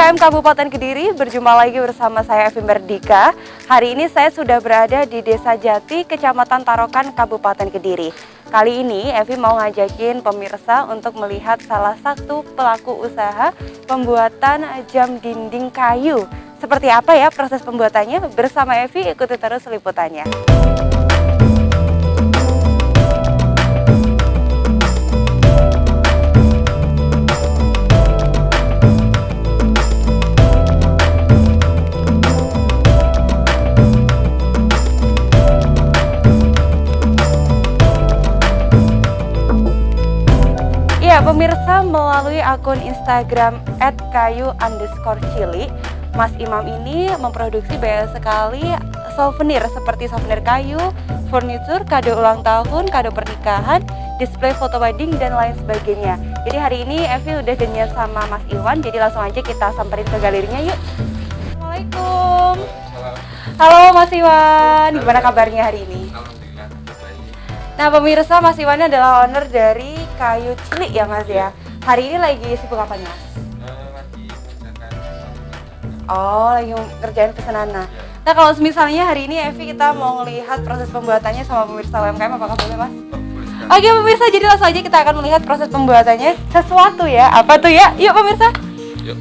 UMKM Kabupaten Kediri, berjumpa lagi bersama saya Evi Merdika. Hari ini saya sudah berada di Desa Jati, Kecamatan Tarokan, Kabupaten Kediri. Kali ini Evi mau ngajakin pemirsa untuk melihat salah satu pelaku usaha pembuatan jam dinding kayu. Seperti apa ya proses pembuatannya? Bersama Evi, ikuti terus liputannya. Ya, pemirsa, melalui akun Instagram @kayu_cili, Mas Imam ini memproduksi banyak sekali souvenir seperti souvenir kayu, furniture, kado ulang tahun, kado pernikahan, display foto wedding, dan lain sebagainya. Jadi hari ini Evi udah janjian sama Mas Iwan, jadi langsung aja kita samperin ke galerinya yuk. Assalamualaikum. Halo Mas Iwan, gimana kabarnya hari ini? Nah pemirsa, Mas Iwan adalah owner dari Kayu Cili ya Mas ya. Hari ini lagi sibuk apa nih Mas? Lagi mengerjakan. Oh, lagi ngerjain pesanan. Nah kalau misalnya hari ini Evi kita mau ngelihat proses pembuatannya sama pemirsa UMKM, apakah boleh Mas? Oke pemirsa, jadi langsung aja kita akan melihat proses pembuatannya sesuatu ya. Apa tuh ya? Yuk pemirsa. Yuk.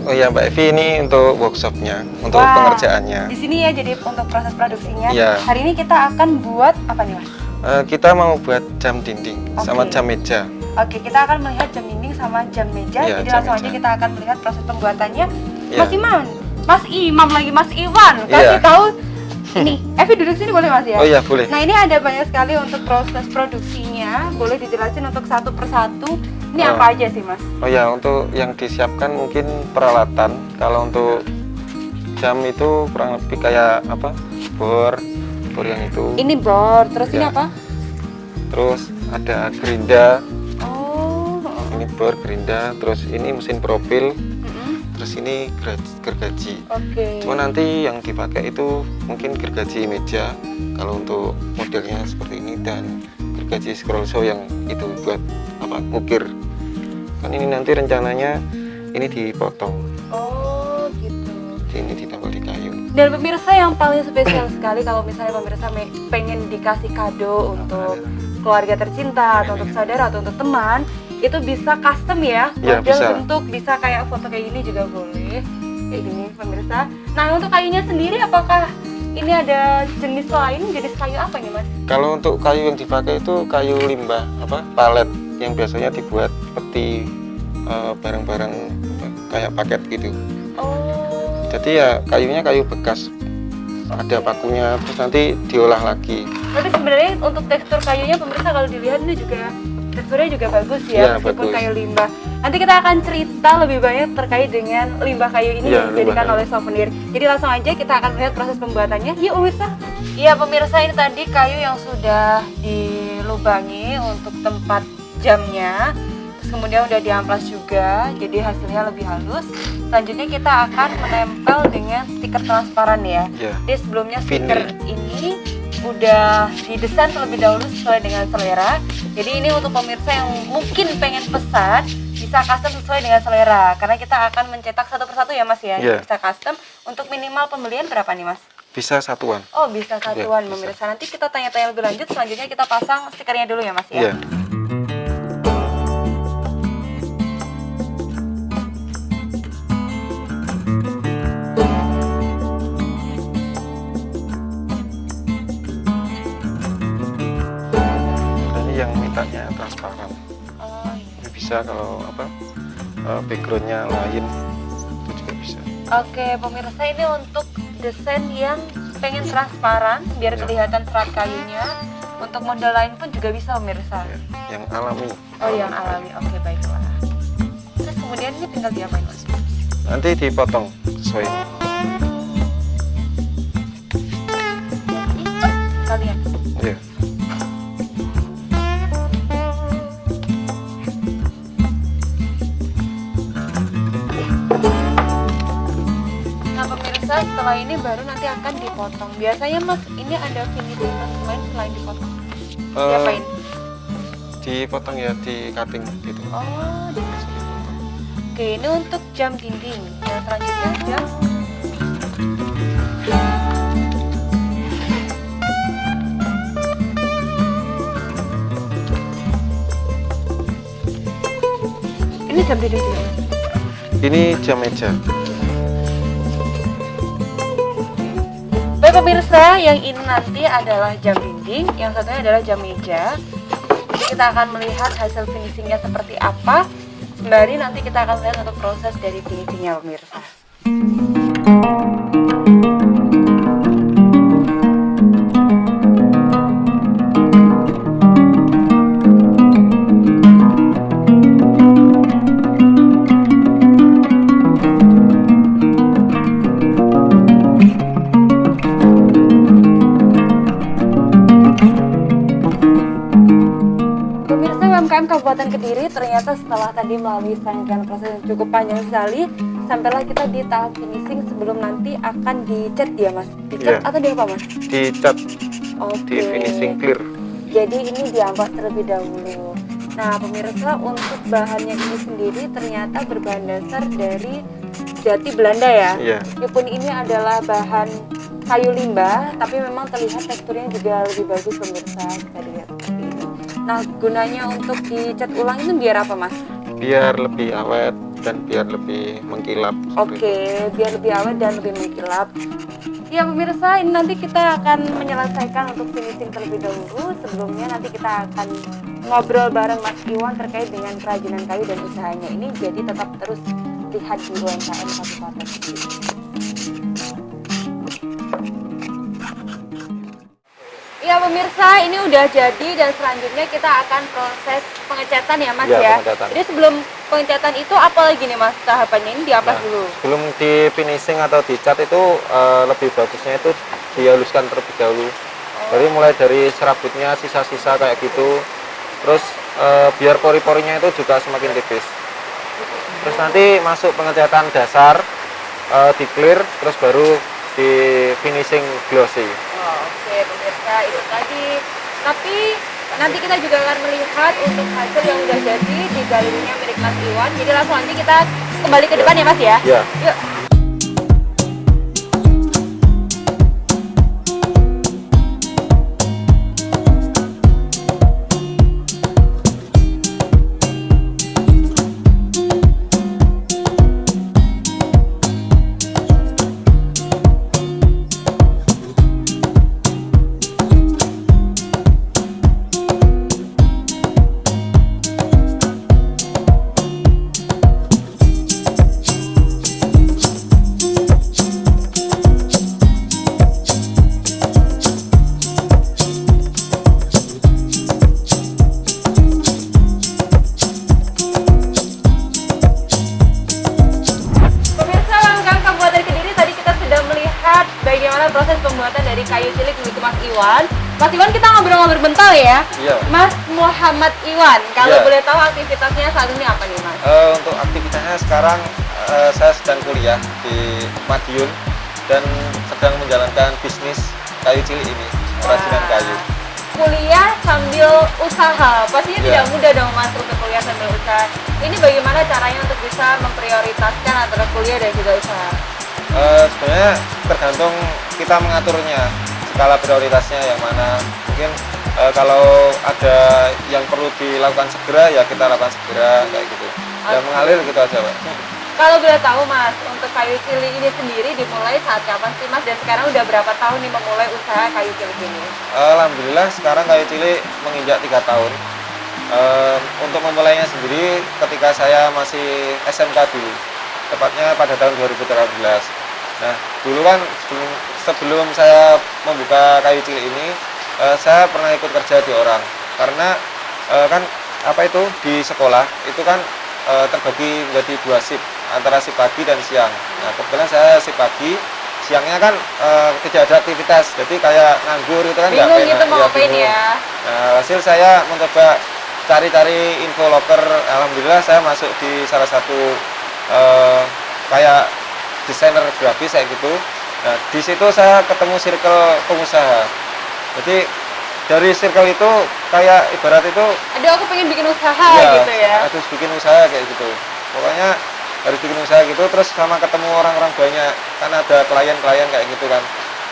Oh iya Mbak Evi, ini untuk workshopnya, untuk pengerjaannya. Di sini ya, jadi untuk proses produksinya. Iya. Hari ini kita akan buat apa nih Mas? Kita mau buat jam dinding sama jam meja. Oke, kita akan melihat jam dinding sama jam meja. Iya, jadi jam langsung aja meja. kita akan melihat proses pembuatannya. Iya. Mas Imam, Mas Imam lagi, Mas Iwan, kasih Iya. tahu. Ini, Evi duduk sini boleh Mas ya? Oh iya boleh. Nah ini ada banyak sekali untuk proses produksinya. Boleh dijelasin untuk satu persatu. Ini apa aja sih Mas? Oh ya, untuk yang disiapkan mungkin peralatan. Kalau untuk jam itu kurang lebih kayak apa? Bor yang itu. Ini bor, terus ini Iya. apa? Terus ada gerinda. Oh. Ini bor, gerinda. Terus ini mesin profil. Mm-mm. Terus ini gergaji. Oke. Cuma nanti yang dipakai itu mungkin gergaji meja kalau untuk modelnya seperti ini, dan gergaji scroll saw yang itu buat apa, ngukir. Kan ini nanti rencananya ini dipotong, Oh gitu. ini ditambal di kayu. Dan pemirsa, yang paling spesial sekali kalau misalnya pemirsa pengen dikasih kado untuk keluarga tercinta atau untuk saudara atau untuk teman, itu bisa custom ya, Iya, model bisa. bentuk, bisa kayak foto kayak gini juga boleh, kayak gini pemirsa. Nah untuk kayunya sendiri, apakah ini ada jenis lain, jenis kayu apa nih Mas? Kalau untuk kayu yang dipakai itu kayu limbah apa, palet, yang biasanya dibuat peti barang-barang kayak paket gitu. Oh. Jadi ya kayunya kayu bekas, ada pakunya, terus nanti diolah lagi. Tapi sebenarnya untuk tekstur kayunya pemirsa kalau dilihat ini juga teksturnya juga bagus ya, Iya, meskipun bagus. kayu limbah. Nanti kita akan cerita lebih banyak terkait dengan limbah kayu ini Iya, yang dijadikan limbah oleh souvenir. Jadi langsung aja kita akan lihat proses pembuatannya. Yuk pemirsa. Iya pemirsa, ini tadi kayu yang sudah dilubangi untuk tempat jamnya. Terus kemudian udah diamplas juga, jadi hasilnya lebih halus. Selanjutnya kita akan menempel dengan stiker transparan ya. Ya. Jadi sebelumnya stiker ini udah didesain terlebih dahulu sesuai dengan selera. Jadi ini untuk pemirsa yang mungkin pengen pesan, bisa custom sesuai dengan selera. Karena kita akan mencetak satu persatu ya Mas ya. Iya. Bisa custom. Untuk minimal pembelian berapa nih Mas? Bisa satuan. Oh bisa satuan Iya, bisa. pemirsa. Nanti kita tanya-tanya lebih lanjut. Selanjutnya kita pasang stikernya dulu ya Mas ya. Iya. Ini yang mintanya transparan. Oh, iya. Ini bisa kalau apa, backgroundnya lain itu juga bisa. Oke pemirsa, ini untuk desain yang pengen transparan biar Ya. kelihatan serat kayunya. Untuk model lain pun juga bisa pemirsa. Ya, yang alami. Oh yang alami, oke baiklah. Terus kemudian ini tinggal diapain Mas? Nanti dipotong sesuai. Kalian. Ya. Nah pemirsa, setelah ini baru nanti akan dipotong. Biasanya Mas, ini ada finishing touch lain selain dipotong? Diapain? Dipotong ya, di cutting gitu. Oh, Bisa dipotong. Oke, ini untuk jam dinding. Yang selanjutnya jam. Ini jam dinding juga. Ini jam meja. Baik pemirsa, yang ini nanti adalah jam dinding, yang satunya adalah jam meja. Jadi kita akan melihat hasil finishingnya seperti apa. Sembari nanti kita akan melihat untuk proses dari finishingnya pemirsa. UMKM Kabupaten Kediri ternyata setelah tadi melalui serangkaian proses yang cukup panjang sekali, sampailah kita di tahap finishing sebelum nanti akan dicat ya mas? Dicat atau di apa mas? Dicat, Oke. di finishing clear. Jadi ini diampas terlebih dahulu. Nah pemirsa, untuk bahannya ini sendiri ternyata berbahan dasar dari jati Belanda ya. Iya. Meskipun ini adalah bahan kayu limbah, tapi memang terlihat teksturnya juga lebih bagus pemirsa, bisa dilihat seperti ini. Nah gunanya untuk dicat ulang itu biar apa mas? Biar lebih awet dan biar lebih mengkilap. Oke, biar lebih awet dan lebih mengkilap. Ya pemirsa, ini nanti kita akan menyelesaikan untuk finishing terlebih dahulu. Sebelumnya nanti kita akan ngobrol bareng Mas Iwan terkait dengan kerajinan kayu dan usahanya ini. Jadi tetap terus lihat di UMKM Kabupaten Kediri. Ya pemirsa, ini udah jadi dan selanjutnya kita akan proses pengecatan ya mas ya. Pengecatan. Jadi sebelum pengecatan itu apa lagi nih mas tahapannya? Ini diampas dulu. Sebelum di finishing atau dicat itu lebih bagusnya itu dihaluskan terlebih dahulu. Jadi mulai dari serabutnya sisa-sisa kayak gitu. Terus biar pori-porinya itu juga semakin tipis. Terus nanti masuk pengecatan dasar, di clear, terus baru di finishing glossy. Oke pemirsa, itu tadi. Tapi nanti kita juga akan melihat untuk hasil yang udah jadi di galerinya milik Mas Iwan. Jadi langsung nanti kita kembali ke depan ya Mas ya. Ya. Yuk. Bagaimana proses pembuatan dari kayu cilik milik Mas Iwan? Mas Iwan, kita ngobrol-ngobrol bentar ya. Iya. Mas Muhammad Iwan, kalau Iya. boleh tahu aktivitasnya saat ini apa nih Mas? Untuk aktivitasnya sekarang saya sedang kuliah di Madiun dan sedang menjalankan bisnis kayu cilik ini, kerajinan kayu. Kuliah sambil usaha, pastinya Iya. tidak mudah dong Mas untuk kuliah sambil usaha. Ini bagaimana caranya untuk bisa memprioritaskan antara kuliah dan juga usaha? Sebenarnya tergantung kita mengaturnya, skala prioritasnya yang mana. Mungkin kalau ada yang perlu dilakukan segera ya kita lakukan segera kayak gitu. Dan mengalir gitu aja Pak. Kalau boleh tahu Mas, untuk kayu cilik ini sendiri dimulai saat kapan sih Mas? Dan sekarang udah berapa tahun nih memulai usaha kayu cilik ini? Alhamdulillah sekarang kayu cilik menginjak 3 tahun. Untuk memulainya sendiri ketika saya masih SMK dulu, tepatnya pada tahun 2013. Nah, dulu kan sebelum saya membuka kayu cilik ini, saya pernah ikut kerja di orang. Karena kan apa itu di sekolah itu kan terbagi menjadi 2 shift, antara shift pagi dan siang. Nah, kebetulan saya shift pagi, siangnya kan tidak ada aktivitas, jadi kayak nganggur itu kan nggak Bingung enak. gitu mau ngapain bingung. ya? Nah, hasil saya mencoba cari-cari info loker. Alhamdulillah saya masuk di salah satu kayak desainer grafis kayak gitu. Nah, di situ saya ketemu circle pengusaha. Jadi dari circle itu kayak ibarat itu Aduh, aku pengen bikin usaha gitu ya. harus bikin usaha kayak gitu. Pokoknya harus bikin usaha gitu, terus sama ketemu orang-orang banyak, kan ada klien-klien kayak gitu kan,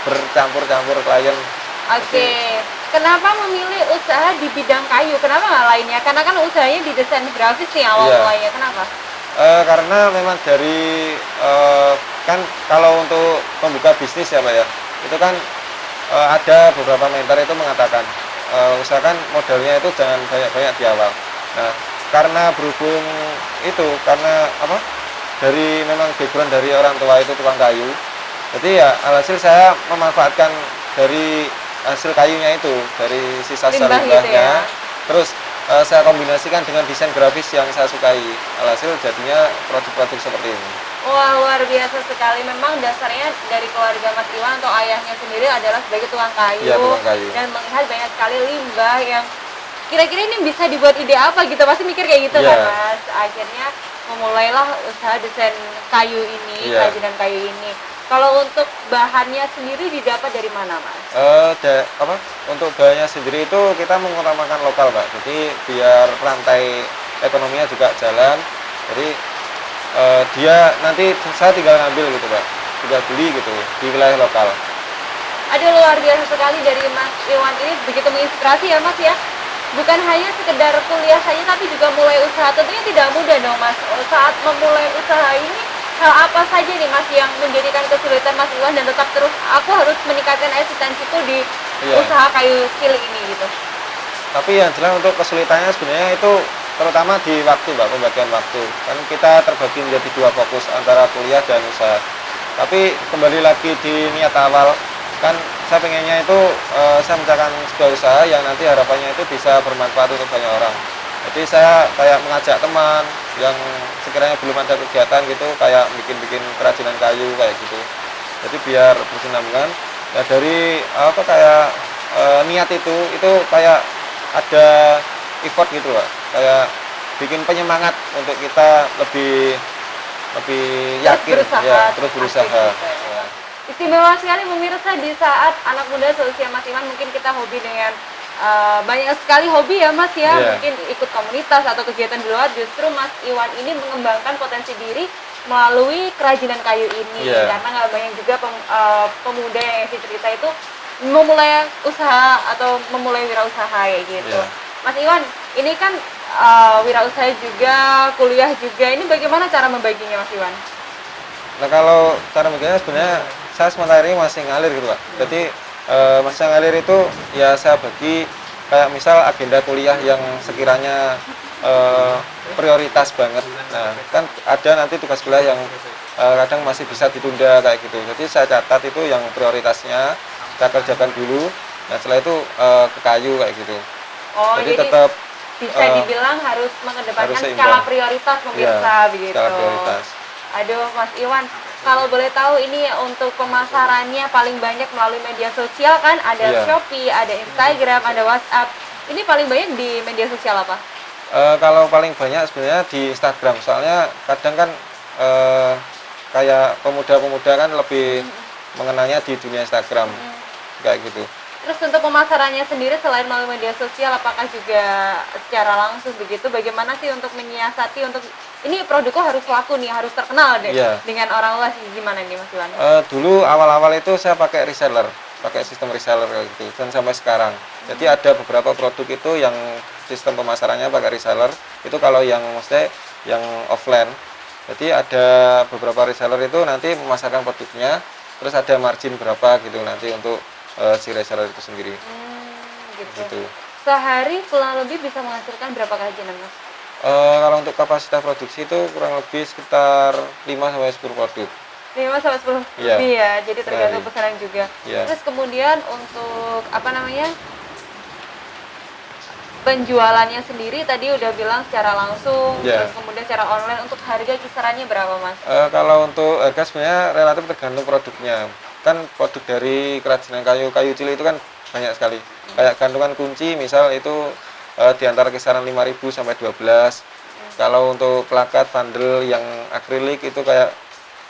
bercampur-campur klien. Oke. Kenapa memilih usaha di bidang kayu? Kenapa nggak lainnya? Karena kan usahanya di desain grafis nih awal Iya. mulanya. Kenapa? Karena memang dari kan kalau untuk pembuka bisnis ya Pak ya, itu kan ada beberapa mentor itu mengatakan usahakan modalnya itu jangan banyak-banyak di awal. Nah, karena berhubung itu karena apa? Dari memang background dari orang tua itu tukang kayu. Jadi ya alhasil saya memanfaatkan dari hasil kayunya itu, dari sisa-sisa Limbah gitu limbahnya. ya? Terus saya kombinasikan dengan desain grafis yang saya sukai. Alhasil jadinya produk-produk seperti ini. Wah, luar biasa sekali. Memang dasarnya dari keluarga Mas Iwan atau ayahnya sendiri adalah sebagai tukang kayu, Iya, tukang kayu. dan melihat banyak sekali limbah yang kira-kira ini bisa dibuat ide apa gitu. Pasti mikir kayak gitu Iya. kan, Mas. Akhirnya memulailah usaha desain kayu ini, Iya. kerajinan kayu ini. Kalau untuk bahannya sendiri didapat dari mana, Mas? Untuk bahannya sendiri itu kita mengutamakan lokal, Pak. Jadi biar rantai ekonominya juga jalan. Jadi dia nanti saya tinggal ngambil gitu, Pak. Tinggal beli gitu di wilayah lokal. Aduh, luar biasa sekali dari Mas Iwan ini, begitu menginspirasi ya Mas ya. Bukan hanya sekedar kuliah saja tapi juga mulai usaha. Tentunya tidak mudah dong Mas. Saat memulai usaha ini, hal apa saja nih Mas yang menjadikan kesulitan Mas Iwan dan tetap terus aku harus meningkatkan eksistensiku di Iya. usaha kayu cilik ini gitu. Tapi yang jelas untuk kesulitannya sebenarnya itu terutama di waktu, Mbak, pembagian waktu. Kan kita terbagi menjadi dua fokus antara kuliah dan usaha. Tapi kembali lagi di niat awal, kan saya pengennya itu saya menciptakan sebuah usaha yang nanti harapannya itu bisa bermanfaat untuk banyak orang. Jadi saya kayak mengajak teman yang sekiranya belum ada kegiatan gitu, kayak bikin-bikin kerajinan kayu kayak gitu. Jadi biar berkesinambungan. Ya dari apa kayak niat itu kayak ada effort gitu Pak. Kayak bikin penyemangat untuk kita lebih yakin terus berusaha. aktif gitu ya. Ya. Istimewa sekali pemirsa di saat anak muda seusia Mas Iwan mungkin kita hobi dengan banyak sekali hobi ya Mas ya, Iya. mungkin ikut komunitas atau kegiatan di luar. Justru Mas Iwan ini mengembangkan potensi diri melalui kerajinan kayu ini. Iya. Karena nggak banyak juga pemuda yang isi cerita itu memulai usaha atau memulai wirausaha kayak gitu. Iya. Mas Iwan, ini kan wirausaha juga, kuliah juga. Ini bagaimana cara membaginya Mas Iwan? Nah kalau cara bagiannya sebenarnya saya sementara ini masih ngalir gitu Pak. Jadi masih ngalir itu ya saya bagi kayak misal agenda kuliah yang sekiranya prioritas banget. Nah kan ada nanti tugas kuliah yang kadang masih bisa ditunda kayak gitu. Jadi saya catat itu yang prioritasnya saya kerjakan dulu. Nah setelah itu ke kayu kayak gitu. Oh, Jadi jadi tetap bisa dibilang harus mengedepankan harus seimbang. skala prioritas pemirsa Iya, begitu. skala prioritas. Aduh, Mas Iwan, kalau boleh tahu ini untuk pemasarannya paling banyak melalui media sosial kan? Ada Iya. Shopee, ada Instagram, ada WhatsApp. Ini paling banyak di media sosial apa? Kalau paling banyak sebenarnya di Instagram, soalnya kadang kan kayak pemuda-pemuda kan lebih mengenalnya di dunia Instagram kayak gitu. Terus untuk pemasarannya sendiri selain melalui media sosial, apakah juga secara langsung begitu? Bagaimana sih untuk menyiasati untuk ini produkku harus laku nih, harus terkenal deh Iya. dengan orang luas? Gimana nih Mas Iwan? Dulu awal-awal itu saya pakai reseller, pakai sistem reseller kayak gitu, dan sampai sekarang. Jadi ada beberapa produk itu yang sistem pemasarannya pakai reseller. Itu kalau yang maksudnya yang offline. Jadi ada beberapa reseller itu nanti memasarkan produknya, terus ada margin berapa gitu nanti untuk si reseller itu sendiri. Gitu. Gitu. Sehari kurang lebih bisa menghasilkan berapa kerajinan Mas? Kalau untuk kapasitas produksi itu kurang lebih sekitar 5-10 produk. 5 sampai 10 Iya. lebih ya, jadi tergantung Sehari. pesanan juga. Iya. Terus kemudian untuk apa namanya? Penjualannya sendiri tadi udah bilang secara langsung, Iya. terus kemudian secara online. Untuk harga kisarannya berapa Mas? Kalau untuk harga sebenarnya relatif tergantung produknya. Kan produk dari kerajinan kayu cilik itu kan banyak sekali. Kayak gantungan kunci misal itu di antara kisaran 5.000 sampai 12. Kalau untuk plakat vandel yang akrilik itu kayak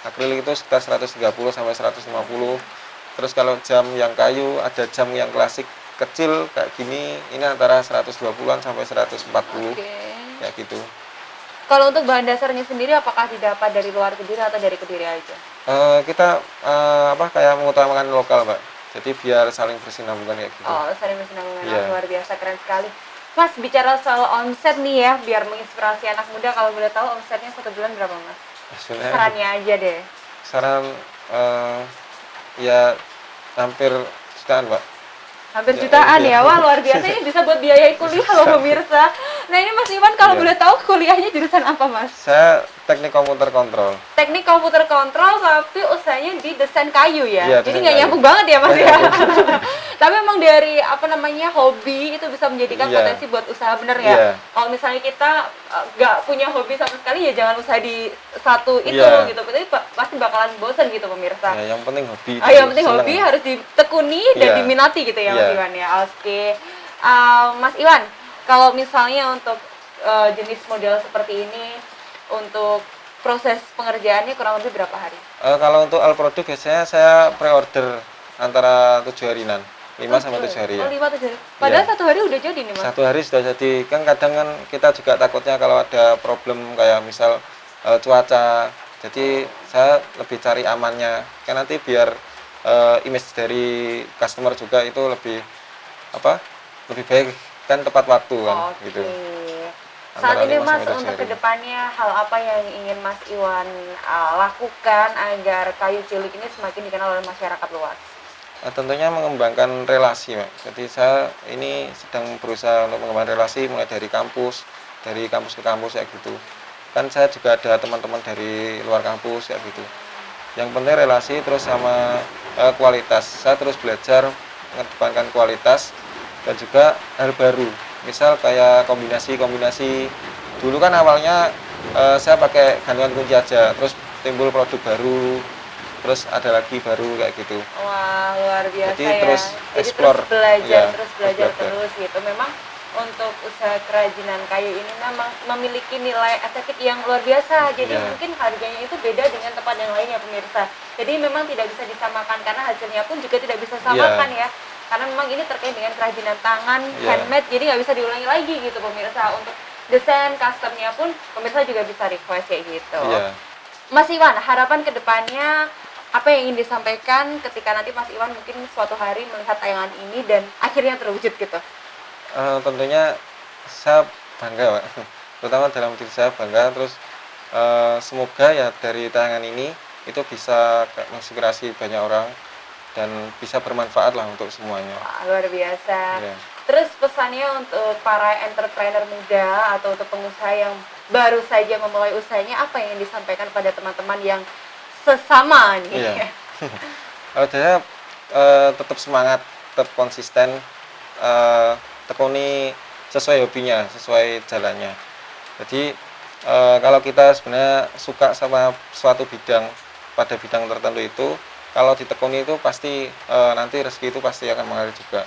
akrilik itu sekitar 130 sampai 150. Terus kalau jam yang kayu, ada jam yang klasik kecil kayak gini, ini antara 120-an sampai 140 Oke. ya gitu. Kalau untuk bahan dasarnya sendiri apakah didapat dari luar Kediri atau dari Kediri aja? Kita kayak mengutamakan lokal, Mbak. Jadi biar saling bersinambungan kayak gitu. Oh, saling bersinambungan. Iya. Luar biasa, keren sekali. Mas, bicara soal omset nih ya, biar menginspirasi anak muda, kalau boleh tahu omsetnya 1 bulan berapa, Mas? Sebenarnya Sarannya aja deh. saran ya hampir jutaan, Mbak. Hampir Ya, jutaan iya. ya, wah luar biasa, ini bisa buat biayai kuliah loh pemirsa. Nah ini Mas Iwan kalau Iya. boleh tahu kuliahnya jurusan apa Mas? Saya teknik komputer kontrol. Teknik komputer kontrol tapi usahanya di desain kayu ya. Iya, Jadi desain nggak kayu. nyambung banget ya Mas ya. Tapi emang dari hobi itu bisa menjadikan Iya. potensi buat usaha, bener ya. Iya. Kalau misalnya kita nggak punya hobi sama sekali ya jangan usaha di satu itu Iya. gitu. Berarti pasti bakalan bosan gitu pemirsa. Ya, yang penting hobi. Yang penting seneng. hobi harus ditekuni dan Iya. diminati gitu ya Mas Iya. Iwan ya. Oke. Mas Iwan, kalau misalnya untuk jenis model seperti ini untuk proses pengerjaannya kurang lebih berapa hari? Kalau untuk al produk biasanya saya pre-order antara 7 harian, 5 sampai 7 hari ya. Oh, 5-7 hari. Padahal Iya. 1 hari udah jadi nih Mas. 1 hari sudah jadi. Kan kadang kan kita juga takutnya kalau ada problem kayak misal cuaca. Jadi saya lebih cari amannya. Kan nanti biar image dari customer juga itu lebih lebih baik kan tepat waktu kan Oke. gitu. Saat Antara ini 5 Mas sampai 7 untuk hari. kedepannya hal apa yang ingin Mas Iwan lakukan agar kayu cilik ini semakin dikenal oleh masyarakat luas? Tentunya mengembangkan relasi, Mbak. Jadi saya ini sedang berusaha untuk mengembangkan relasi mulai dari kampus ke kampus kayak gitu. Kan saya juga ada teman-teman dari luar kampus kayak gitu. Yang penting relasi terus sama kualitas. Saya terus belajar mengedepankan kualitas dan juga hal baru. Misal kayak kombinasi-kombinasi. Dulu kan awalnya saya pakai gantungan kunci aja, terus timbul produk baru, terus ada lagi baru kayak gitu. Wah, luar biasa Jadi ya. terus Jadi explore, terus belajar, iya, terus terus belajar belajar. terus gitu. Memang untuk usaha kerajinan kayu ini memang memiliki nilai estetik yang luar biasa. Jadi Iya. mungkin harganya itu beda dengan tempat yang lainnya pemirsa. Jadi memang tidak bisa disamakan karena hasilnya pun juga tidak bisa samakan ya. Karena memang ini terkait dengan kerajinan tangan, Iya. handmade, jadi nggak bisa diulangi lagi gitu pemirsa. Untuk desain customnya pun pemirsa juga bisa request kayak gitu. Iya. Mas Iwan, harapan kedepannya apa yang ingin disampaikan ketika nanti Mas Iwan mungkin suatu hari melihat tayangan ini dan akhirnya terwujud gitu? Tentunya saya bangga, Pak. Terutama dalam diri saya bangga. Terus semoga ya dari tayangan ini itu bisa menginspirasi banyak orang dan bisa bermanfaat lah untuk semuanya. Wah, luar biasa. Iya. Terus pesannya untuk para entrepreneur muda atau untuk pengusaha yang baru saja memulai usahanya, apa yang disampaikan pada teman-teman yang sesama nih? Iya. Kalau saya tetap semangat, tetap konsisten, tekuni sesuai hobinya, sesuai jalannya. Jadi kalau kita sebenarnya suka sama suatu bidang, pada bidang tertentu itu, kalau ditekuni itu pasti nanti rezeki itu pasti akan mengalir juga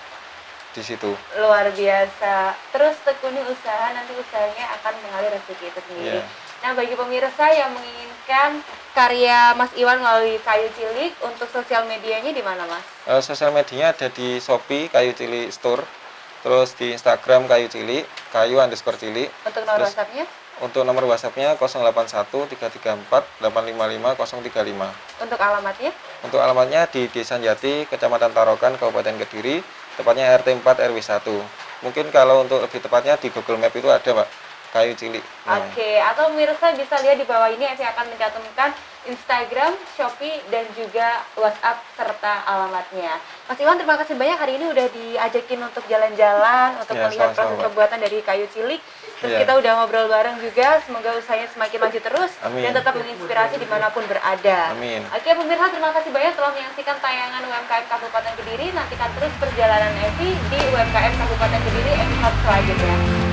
di situ. Luar biasa. Terus tekuni usaha, nanti usahanya akan mengalir rezeki itu sendiri. Iya. Nah, bagi pemirsa yang menginginkan karya Mas Iwan melalui Kayu Cilik, untuk sosial medianya di mana, Mas? Sosial medianya ada di Shopee Kayu Cilik Store, terus di Instagram Kayu Cilik, kayu_cilik. Untuk nomor Terus WhatsApp-nya? untuk nomor WhatsApp-nya 081 334 855 035. Untuk alamatnya? Untuk alamatnya di Desa Jati, Kecamatan Tarokan, Kabupaten Kediri, tepatnya RT 4 RW 1. Mungkin kalau untuk lebih tepatnya di Google Map itu ada, Pak, Kayu Cilik. Oke, atau pemirsa bisa lihat di bawah ini Evi akan mencantumkan Instagram, Shopee, dan juga WhatsApp serta alamatnya. Mas Iwan, terima kasih banyak hari ini udah diajakin untuk jalan-jalan, untuk Ya, melihat sama-sama, proses Mbak. pembuatan dari kayu cilik. Terus Ya. kita udah ngobrol bareng juga, semoga usahanya semakin maju terus Amin. dan tetap menginspirasi dimanapun berada. Amin. Oke pemirsa, terima kasih banyak telah menyaksikan tayangan UMKM Kabupaten Kediri. Nantikan terus perjalanan Evi di UMKM Kabupaten Kediri episode selanjutnya.